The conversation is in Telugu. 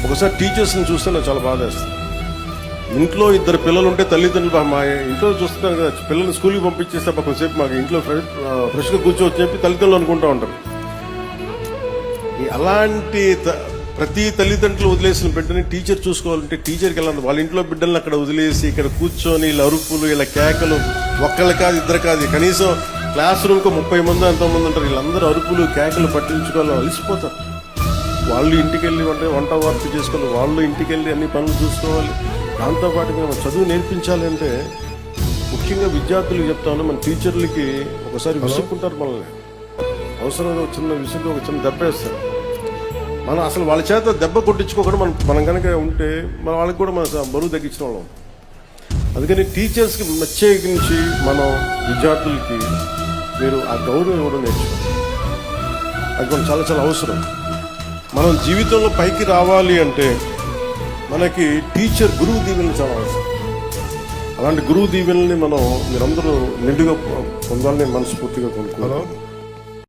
ఒకసారి టీచర్స్ని చూస్తే నాకు చాలా బాధ వేస్తుంది. ఇంట్లో ఇద్దరు పిల్లలు ఉంటే తల్లిదండ్రులు మా ఇంట్లో చూస్తున్నాను కదా, పిల్లల్ని స్కూల్కి పంపించేస్తే కొంచెంసేపు మాకు ఇంట్లో ఫ్రెష్గా కూర్చోవచ్చని చెప్పి తల్లిదండ్రులు అనుకుంటూ ఉంటారు. అలాంటి ప్రతి తల్లిదండ్రులు వదిలేసిన బిడ్డని టీచర్ చూసుకోవాలంటే టీచర్కి వెళ్ళాలి. వాళ్ళ ఇంట్లో బిడ్డల్ని అక్కడ వదిలేసి ఇక్కడ కూర్చొని వీళ్ళ అరుపులు వీళ్ళ కేకలు, ఒక్కళ్ళు కాదు ఇద్దరు కాదు, కనీసం క్లాస్ రూమ్కి 30 మంది ఎంతోమంది ఉంటారు. వీళ్ళందరూ అరుపులు కేకలు పట్టించుకోవాలి, అలసిపోతారు. వాళ్ళు ఇంటికి వెళ్ళి వంట వర్క్ చేసుకోవాలి, వాళ్ళు ఇంటికి వెళ్ళి అన్ని పనులు చూసుకోవాలి. దాంతోపాటు మేము చదువు నేర్పించాలి అంటే ముఖ్యంగా విద్యార్థులకు చెప్తాను, మన టీచర్లకి ఒకసారి విసుక్కుంటారు మనల్ని. అవసరం చిన్న విసుగు ఒక చిన్న దెబ్బ వేస్తారు. మనం అసలు వాళ్ళ చేత దెబ్బ కొట్టించుకోకుండా మనం కనుక ఉంటే మన వాళ్ళకి కూడా మన బరువు తగ్గించిన వాళ్ళం. అందుకని టీచర్స్కి ప్రత్యేకించి మనం విద్యార్థులకి మీరు ఆ గౌరవం ఇవ్వడం నేర్చుకోవాలి. అది మనం చాలా చాలా అవసరం. మనం జీవితంలో పైకి రావాలి అంటే మనకి గురువు దీవెనలు చాలా అవసరం. అలాంటి గురువు దీవెనల్ని మీరందరూ నిండుగా పొందాలని మనస్ఫూర్తిగా కోరుకుంటున్నాను.